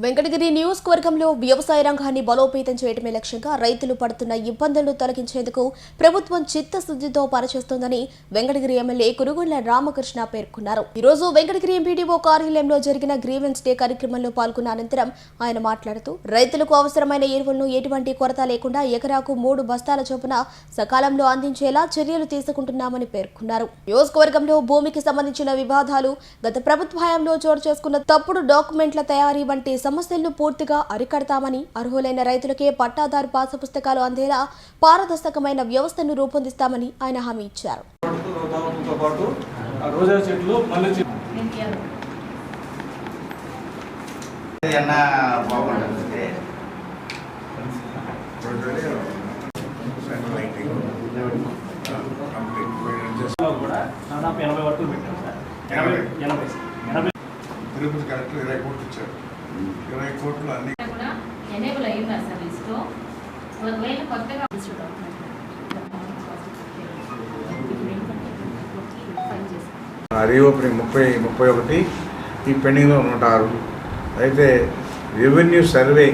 వెంకటగిరి నియోజకవర్గంలో వ్యవసాయ రంగాన్ని బలోపేతం చేయడమే లక్ష్యంగా రైతులు పడుతున్న ఇబ్బందులను తొలగించేందుకు ప్రభుత్వం చిత్తశుద్ధితో పనిచేస్తోందని వెంకటగిరి ఎమ్మెల్యే కురుగుళ్ల రామకృష్ణ పేర్కొన్నారు. ఈ రోజు వెంకటగిరి ఎంపీడీఓ కార్యాలయంలో జరిగిన గ్రీవెన్స్ డే కార్యక్రమంలో పాల్గొన్న అనంతరం ఆయన మాట్లాడుతూ రైతులకు అవసరమైన ఎరువులను ఎటువంటి కొరత లేకుండా ఎకరాకు 3 బస్తాల చొప్పున సకాలంలో అందించేలా చర్యలు తీసుకుంటున్నామని పేర్కొన్నారు. నియోజకవర్గంలో భూమికి సంబంధించిన వివాదాలు, గత ప్రభుత్వ హయాంలో చోటు చేసుకున్న తప్పుడు డాక్యుమెంట్ల తయారీ వంటి సమస్యలను పూర్తిగా అరికడతామని, అర్హులైన రైతులకే పట్టాదారు పాసు పుస్తకాలు అందేలా పారదర్శకమైన వ్యవస్థను రూపొందిస్తామని ఆయన హామీ ఇచ్చారు. తిరుపతి కలెక్టర్ 20 కోట్లు ఇచ్చారు. 20 కోట్లు అన్ని ఎనేబుల్ అయ్యింది సార్ లిస్టు. ఒకవేళ కొత్తగా రీఓపెనింగ్ 30-31 ఈ పెండింగ్లో 106. అయితే రెవెన్యూ సర్వే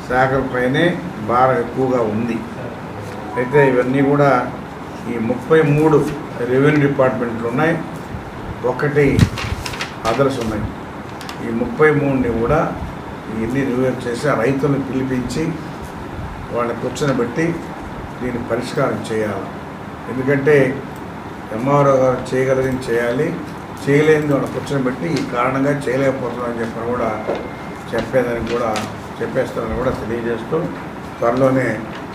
శాఖలపైనే భారం ఎక్కువగా ఉంది. అయితే ఇవన్నీ కూడా ఈ 33 రెవెన్యూ డిపార్ట్మెంట్లు ఉన్నాయి, 1 అదర్స్ ఉన్నాయి. ఈ 33ని కూడా ఇవన్నీ రివ్యూ చేసి ఆ రైతులను పిలిపించి వాళ్ళని కూర్చొని దీన్ని పరిష్కారం చేయాలి. ఎందుకంటే ఎంఆర్ఓ గారు చేయగలిగింది చేయాలి, చేయలేని వాళ్ళని కూర్చొని ఈ కారణంగా చేయలేకపోతున్నామని చెప్పని కూడా చెప్పేస్తారని కూడా తెలియజేస్తూ త్వరలోనే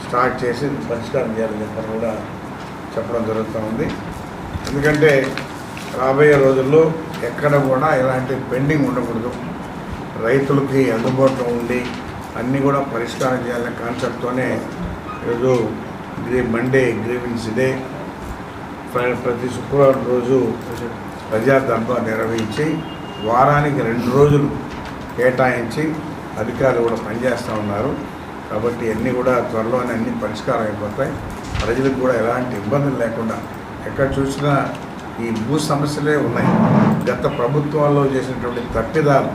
స్టార్ట్ చేసి పరిష్కారం చేయాలని చెప్పని కూడా చెప్పడం జరుగుతూ ఉంది. ఎందుకంటే రాబోయే రోజుల్లో ఎక్కడ కూడా ఇలాంటి పెండింగ్ ఉండకూడదు, రైతులకి అందుబాటులో ఉండి అన్నీ కూడా పరిష్కారం చేయాలనే కాన్సెప్ట్తోనే ఈరోజు మండే గ్రీవెన్స్ డే, ప్రతి శుక్రవారం రోజు ప్రజా దర్బార్ నిర్వహించి వారానికి 2 రోజులు కేటాయించి అధికారులు కూడా పనిచేస్తూ ఉన్నారు. కాబట్టి అన్నీ కూడా త్వరలోనే అన్ని పరిష్కారం అయిపోతాయి. ప్రజలకు కూడా ఎలాంటి ఇబ్బందులు లేకుండా ఎక్కడ చూసినా ఈ భూ సమస్యలే ఉన్నాయి. గత ప్రభుత్వాల్లో చేసినటువంటి తప్పిదాలు,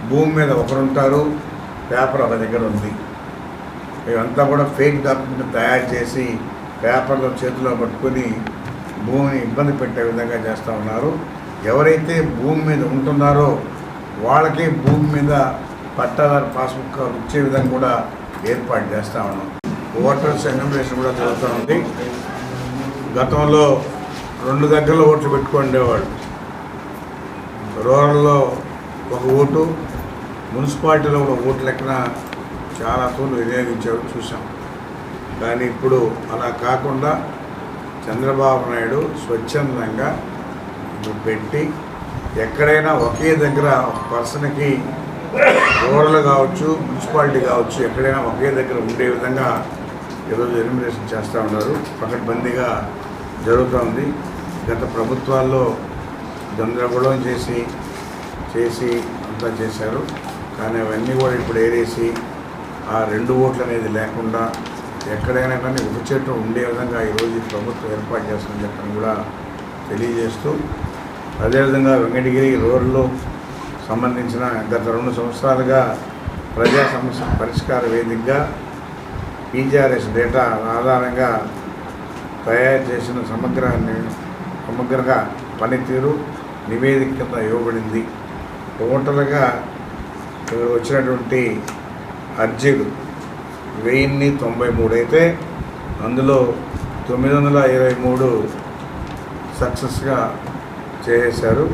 భూమి మీద ఒకరుంటారు, పేపర్ ఒక దగ్గర ఉంది, ఇవంతా కూడా ఫేక్ డాక్యుమెంట్ తయారు చేసి పేపర్లో చేతిలో పట్టుకొని భూమిని ఇబ్బంది పెట్టే విధంగా చేస్తూ ఉన్నారు. ఎవరైతే భూమి మీద ఉంటున్నారో వాళ్ళకి భూమి మీద పట్టాదారు పాస్బుక్ ఇచ్చే విధంగా కూడా ఏర్పాటు చేస్తూ ఉన్నాం. ఓటర్స్ ఎన్యుమరేషన్ కూడా జరుగుతూ ఉంది. గతంలో 2 దగ్గరలో ఓట్లు పెట్టుకుండేవాళ్ళు. రూరల్లో 1 ఓటు, మున్సిపాలిటీలో కూడా ఓటు లెక్కన చాలా తోలు వినియోగించేవారు చూసాం. కానీ ఇప్పుడు అలా కాకుండా చంద్రబాబు నాయుడు స్వచ్ఛందంగా పెట్టి ఎక్కడైనా ఒకే దగ్గర ఒక పర్సన్కి రూరల్ కావచ్చు, మున్సిపాలిటీ కావచ్చు, ఎక్కడైనా ఒకే దగ్గర ఉండే విధంగా ఈరోజు ఎన్యుమరేషన్ చేస్తూ ఉన్నారు. పకడ్బందీగా జరుగుతుంది. గత ప్రభుత్వాల్లో గందరగోళం చేసి అంతా చేశారు. కానీ అవన్నీ కూడా ఇప్పుడు ఏరేసి ఆ 2 ఓట్లు అనేది లేకుండా ఎక్కడైనా కానీ ఒక చెట్టు ఉండే విధంగా ఈరోజు ఈ ప్రభుత్వం ఏర్పాటు చేస్తుందని చెప్పని కూడా తెలియజేస్తూ, అదేవిధంగా వెంకటగిరి రూరల్లో సంబంధించిన గత 2 సంవత్సరాలుగా ప్రజా సమస్య పరిష్కార వేదికగా పీజీఆర్ఎస్ డేటా ఆధారంగా తయారు చేసిన సమగ్రంగా పనితీరు నివేదిక కింద ఇవ్వబడింది. టోటల్గా వచ్చినటువంటి అర్జీలు 1093 అయితే అందులో 923 సక్సెస్గా చేశారు.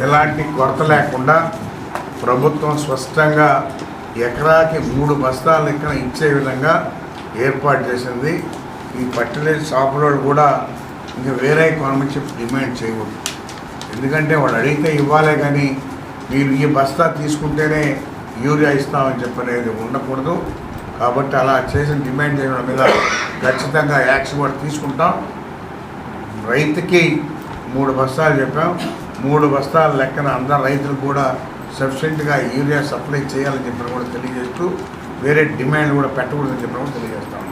ఎలాంటి కొరత లేకుండా ప్రభుత్వం స్పష్టంగా ఎకరాకి 3 బస్తాలు లెక్కన ఇచ్చే విధంగా ఏర్పాటు చేసింది. ఈ ఫర్టిలైజర్ షాపులో కూడా ఇంకా వేరే కొనమని చెప్పి డిమాండ్ చేయకూడదు. ఎందుకంటే వాళ్ళు అడిగితే ఇవ్వాలే, కానీ మీరు ఈ బస్తా తీసుకుంటేనే యూరియా ఇస్తామని చెప్పనేది ఉండకూడదు. కాబట్టి అలా చేసిన డిమాండ్ చేయడం మీద ఖచ్చితంగా యాక్షన్ కూడా తీసుకుంటాం. రైతుకి 3 బస్తాలు చెప్పాం, 3 బస్తాల లెక్కన అందరు రైతులు కూడా సఫిషియెంట్గా యూరియా సప్లై చేయాలని చెప్పి కూడా తెలియజేస్తూ వేరే డిమాండ్ కూడా పెట్టకూడదని చెప్పి కూడా తెలియజేస్తాం.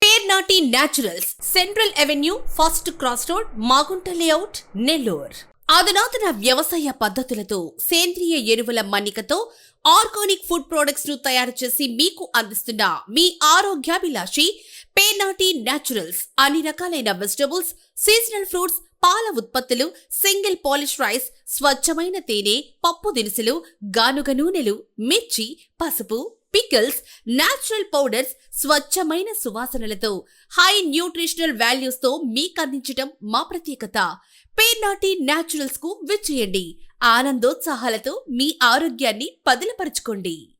Pernati naturals, central avenue, first cross road, Magunta layout, Nellore. అధునాతన వ్యవసాయ పద్ధతులతో సేంద్రియ ఎరువుల మన్నికతో ఆర్గానిక్ ఫుడ్ ప్రొడక్ట్స్ ను తయారు చేసి మీకు అందిస్తున్న మీ ఆరోగ్యాభిలాషి పేనాటి న్యాచురల్స్. అన్ని రకాలైన వెజిటబుల్స్, సీజనల్ ఫ్రూట్స్, పాల ఉత్పత్తులు, సింగిల్ పాలిష్ రైస్, స్వచ్ఛమైన తేనె, పప్పు దినుసులు, గానుగ నూనెలు, మిర్చి, పసుపు, పికిల్స్, నేచురల్ పౌడర్స్, స్వచ్ఛమైన సువాసనలతో హై న్యూట్రిషనల్ వాల్యూస్ తో మీకందించటం మా ప్రత్యేకత. పేర్నాటి న్యాచురల్స్ కు విచ్చేయండి. ఆనందోత్సాహాలతో మీ ఆరోగ్యాన్ని పదిలపరచుకోండి.